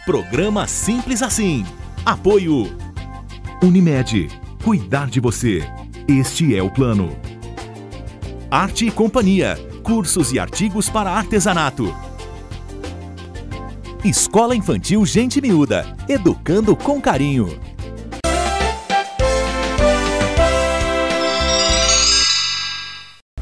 Programa Simples Assim. Apoio Unimed. Cuidar de você. Este é o plano. Arte e Companhia. Cursos e artigos para artesanato. Escola Infantil Gente Miúda. Educando com carinho.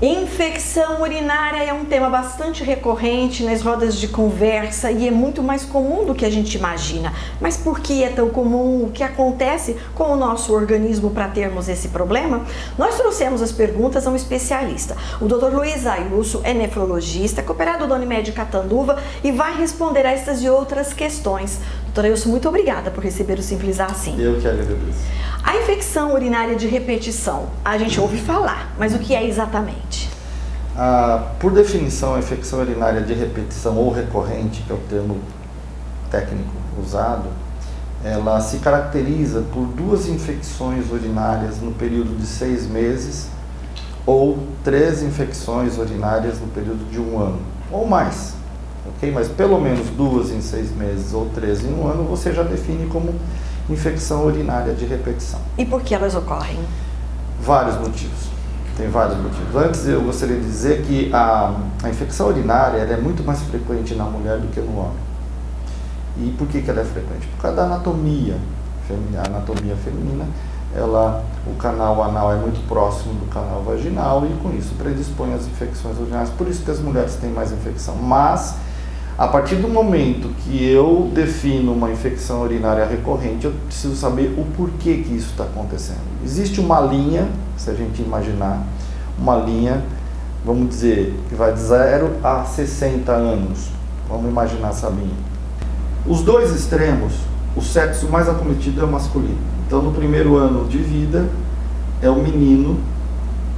Infecção urinária é um tema bastante recorrente nas rodas de conversa e é muito mais comum do que a gente imagina. Mas por que é tão comum? O que acontece com o nosso organismo para termos esse problema? Nós trouxemos as perguntas a um especialista. O Dr. Luiz Ailson é nefrologista, cooperado da Unimed Catanduva e vai responder a estas e outras questões. Dr. Ailson, muito obrigada por receber o Simples Assim. Eu que agradeço. A infecção urinária de repetição, a gente ouve falar, mas o que é exatamente? Por definição, a infecção urinária de repetição ou recorrente, que é o termo técnico usado, ela se caracteriza por duas infecções urinárias no período de 6 meses ou 3 infecções urinárias no período de 1 ano, ou mais, ok? Mas pelo menos 2 em 6 meses ou 3 em 1 ano, você já define como infecção urinária de repetição. E por que elas ocorrem? Vários motivos. Tem vários motivos. Antes eu gostaria de dizer que a infecção urinária ela é muito mais frequente na mulher do que no homem. E por que ela é frequente? Por causa da anatomia feminina. A anatomia feminina, o canal anal é muito próximo do canal vaginal e com isso predispõe às infecções urinárias. Por isso que as mulheres têm mais infecção. Mas a partir do momento que eu defino uma infecção urinária recorrente, eu preciso saber o porquê que isso está acontecendo. Existe uma linha, se a gente imaginar, uma linha, vamos dizer, que vai de 0 a 60 anos. Vamos imaginar essa linha. Os dois extremos, o sexo mais acometido é o masculino. Então, no primeiro ano de vida, é o menino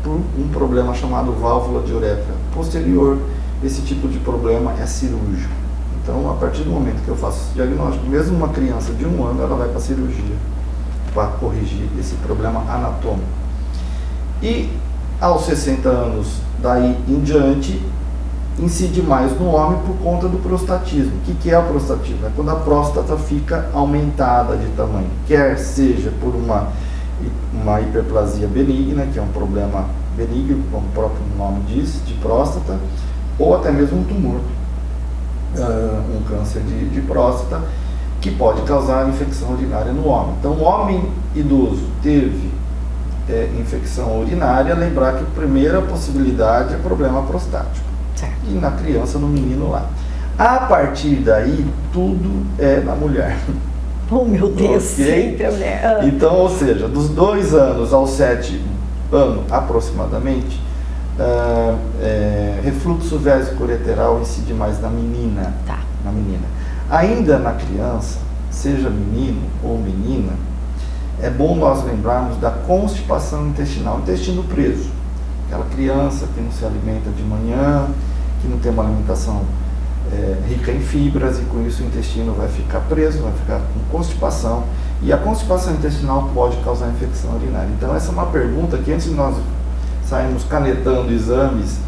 por um problema chamado válvula de uretra posterior. Esse tipo de problema é cirúrgico. Então, a partir do momento que eu faço esse diagnóstico, mesmo uma criança de 1 ano, ela vai para a cirurgia para corrigir esse problema anatômico. E aos 60 anos, daí em diante, incide mais no homem por conta do prostatismo. O que é o prostatismo? É quando a próstata fica aumentada de tamanho, quer seja por uma hiperplasia benigna, que é um problema benigno, como o próprio nome diz, de próstata, ou até mesmo um tumor, um câncer de próstata, que pode causar infecção urinária no homem. Então, o homem idoso teve infecção urinária, lembrar que a primeira possibilidade é problema prostático. Certo. E na criança, no menino lá. A partir daí, tudo é na mulher. Oh, meu Deus, Okay? sempre a mulher. Então, ou seja, dos 2 anos aos 7 anos, aproximadamente, refluxo vésico-ureteral incide mais na menina. Tá. Na menina. Ainda na criança, seja menino ou menina, é bom nós lembrarmos da constipação intestinal, intestino preso. Aquela criança que não se alimenta de manhã, que não tem uma alimentação rica em fibras e com isso o intestino vai ficar preso, vai ficar com constipação. E a constipação intestinal pode causar infecção urinária. Então essa é uma pergunta que antes de nós sairmos canetando exames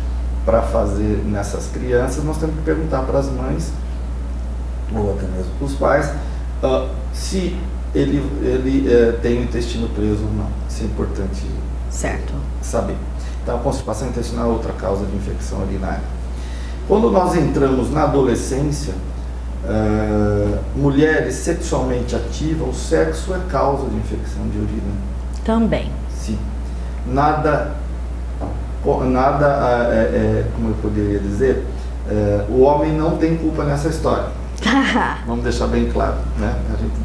para fazer nessas crianças, nós temos que perguntar para as mães ou até mesmo para os pais se ele tem o intestino preso ou não. Isso é importante saber. Então, a constipação intestinal é outra causa de infecção urinária. Quando nós entramos na adolescência, mulheres sexualmente ativas, o sexo é causa de infecção de urina. Também. Sim. Nada, como eu poderia dizer, o homem não tem culpa nessa história. Vamos deixar bem claro, né?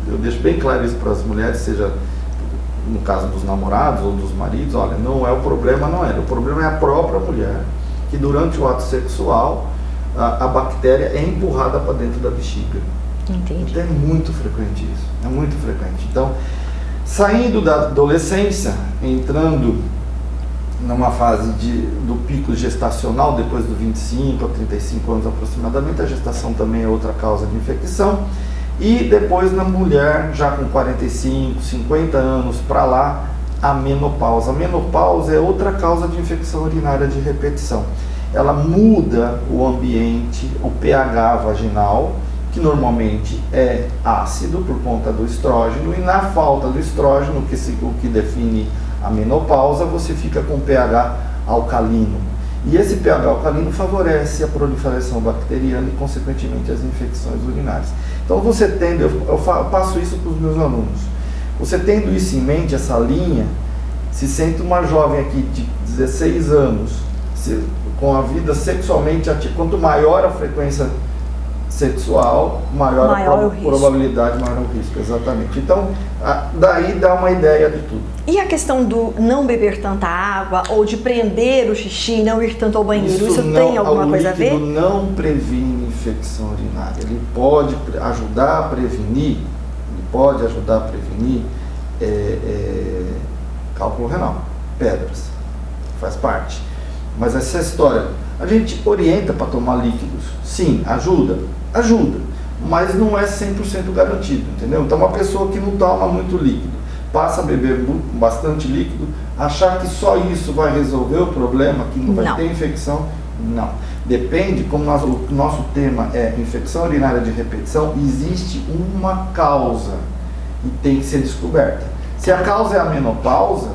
Eu deixo bem claro isso para as mulheres, seja no caso dos namorados ou dos maridos. Olha, não é o problema, o problema é a própria mulher, que durante o ato sexual a bactéria é empurrada para dentro da bexiga. Entendi. Então é muito frequente isso, é muito frequente. Então, saindo da adolescência, entrando numa fase do pico gestacional, depois dos 25 a 35 anos aproximadamente, a gestação também é outra causa de infecção, e depois na mulher, já com 45, 50 anos para lá, a menopausa. A menopausa é outra causa de infecção urinária de repetição. Ela muda o ambiente, o pH vaginal, que que normalmente é ácido por conta do estrógeno, e na falta do estrógeno, o que define a menopausa, você fica com pH alcalino. E esse pH alcalino favorece a proliferação bacteriana e, consequentemente, as infecções urinárias. Então, você tendo, eu passo isso para os meus alunos, você tendo isso em mente, essa linha, se sente uma jovem aqui de 16 anos, com a vida sexualmente ativa, quanto maior a frequência sexual, maior a probabilidade, maior o risco, exatamente. Então, daí dá uma ideia de tudo. E a questão do não beber tanta água, ou de prender o xixi, não ir tanto ao banheiro, isso tem alguma coisa a ver? O líquido não previne infecção urinária, ele pode ajudar a prevenir, cálculo renal, pedras, faz parte. Mas essa história, a gente orienta para tomar líquidos, sim, ajuda, mas não é 100% garantido, entendeu? Então, uma pessoa que não toma muito líquido, passa a beber bastante líquido, achar que só isso vai resolver o problema, que não vai ter infecção, não. Depende, como o nosso tema é infecção urinária de repetição, existe uma causa e tem que ser descoberta. Se a causa é a menopausa,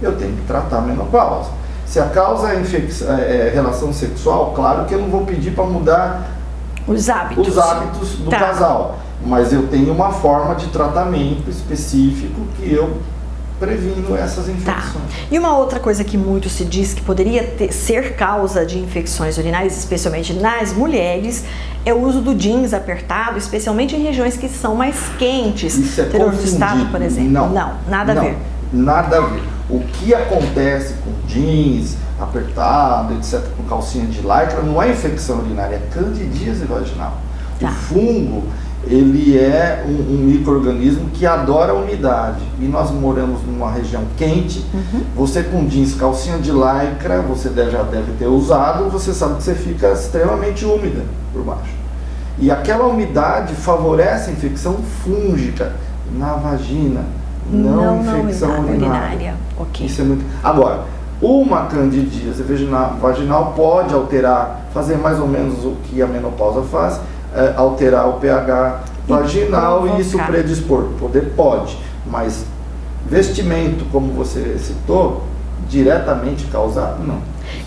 eu tenho que tratar a menopausa. Se a causa é relação sexual, claro que eu não vou pedir para mudar os hábitos do casal, mas eu tenho uma forma de tratamento específico que eu previno essas infecções. E uma outra coisa que muito se diz que poderia ser causa de infecções urinárias, especialmente nas mulheres, é o uso do jeans apertado, especialmente em regiões que são mais quentes. Isso é interior do estado, por exemplo. Não, nada a ver. Nada a ver. O que acontece com jeans apertado, etc., com calcinha de lycra, não é infecção urinária, é candidíase vaginal. O fungo, ele é um micro-organismo que adora a umidade. E nós moramos numa região quente. Você com jeans, calcinha de lycra, você já deve ter usado, você sabe que você fica extremamente úmida por baixo. E aquela umidade favorece a infecção fúngica na vagina. Não infecção urinária. Okay. Isso é muito... Agora, uma candidíase vaginal pode alterar, fazer mais ou menos o que a menopausa faz, alterar o pH vaginal e isso predispor. Pode, mas vestimento, como você citou, diretamente causar, não.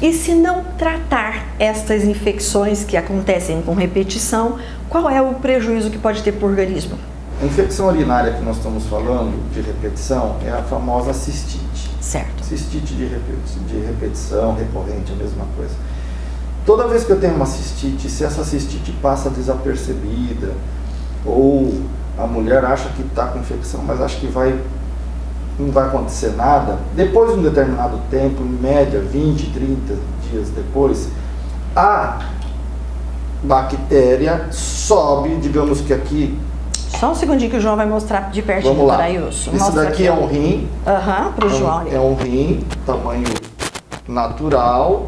E se não tratar estas infecções que acontecem com repetição, qual é o prejuízo que pode ter para o organismo? A infecção urinária que nós estamos falando, de repetição, é a famosa cistite. Certo. Cistite de repetição, recorrente, a mesma coisa. Toda vez que eu tenho uma cistite, se essa cistite passa desapercebida, ou a mulher acha que está com infecção, mas acha que não vai acontecer nada, depois de um determinado tempo, em média 20, 30 dias depois, a bactéria sobe, digamos que aqui... Só um segundinho que o João vai mostrar de pertinho para Ailson. Esse daqui é um rim. Para o João. É um rim, tamanho natural,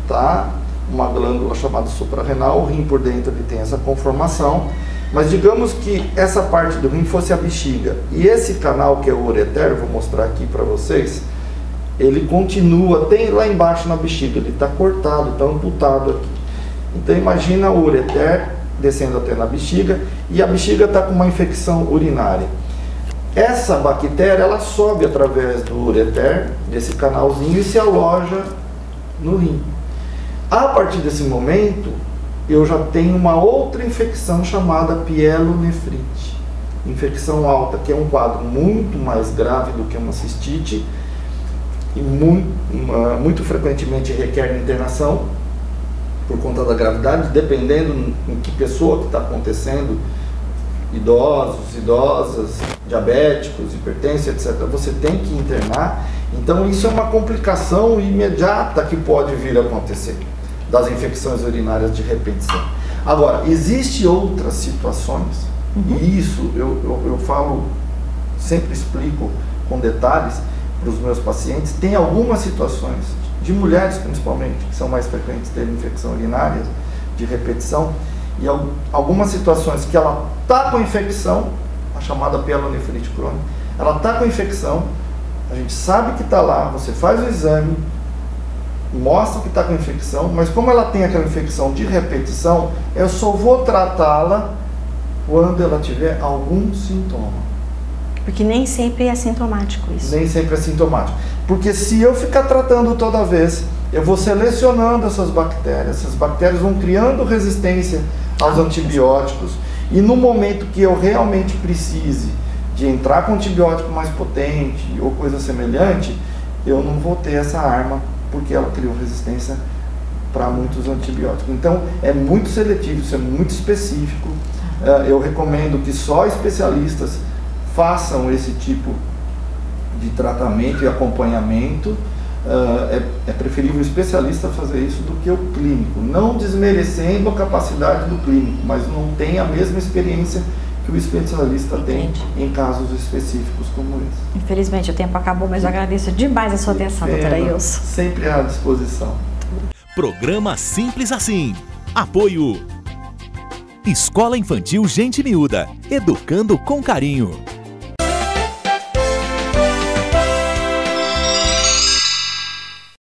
tá? Uma glândula chamada suprarrenal. O rim por dentro ele tem essa conformação. Mas digamos que essa parte do rim fosse a bexiga. E esse canal que é o ureter, vou mostrar aqui para vocês, ele continua, tem lá embaixo na bexiga, ele está cortado, está amputado aqui. Então imagina o ureter descendo até na bexiga, e a bexiga está com uma infecção urinária. Essa bactéria, ela sobe através do ureter, desse canalzinho, e se aloja no rim. A partir desse momento, eu já tenho uma outra infecção chamada pielonefrite. Infecção alta, que é um quadro muito mais grave do que uma cistite, e muito frequentemente requer internação, por conta da gravidade, dependendo em que pessoa que está acontecendo, idosos, idosas, diabéticos, hipertensos, etc. Você tem que internar. Então isso é uma complicação imediata que pode vir a acontecer das infecções urinárias de repetição. Agora, existem outras situações, e isso eu falo, sempre explico com detalhes para os meus pacientes. Tem algumas situações de mulheres principalmente, que são mais frequentes ter infecção urinária de repetição, e algumas situações que ela está com infecção, a chamada pielonefrite crônica, ela está com infecção, a gente sabe que está lá, você faz o exame, mostra que está com infecção, mas como ela tem aquela infecção de repetição, eu só vou tratá-la quando ela tiver algum sintoma. Porque nem sempre é sintomático isso. Nem sempre é sintomático. Porque se eu ficar tratando toda vez, eu vou selecionando essas bactérias vão criando resistência aos antibióticos, e no momento que eu realmente precise de entrar com antibiótico mais potente ou coisa semelhante, eu não vou ter essa arma, porque ela criou resistência para muitos antibióticos. Então é muito seletivo, isso é muito específico. Eu recomendo que só especialistas façam esse tipo de tratamento e acompanhamento. É preferível o especialista fazer isso do que o clínico, não desmerecendo a capacidade do clínico, mas não tem a mesma experiência que o especialista tem em casos específicos como esse. Infelizmente o tempo acabou, mas eu agradeço demais a sua atenção, doutora Ilson. Sempre à disposição. Programa Simples Assim. Apoio Escola Infantil Gente Miúda, educando com carinho.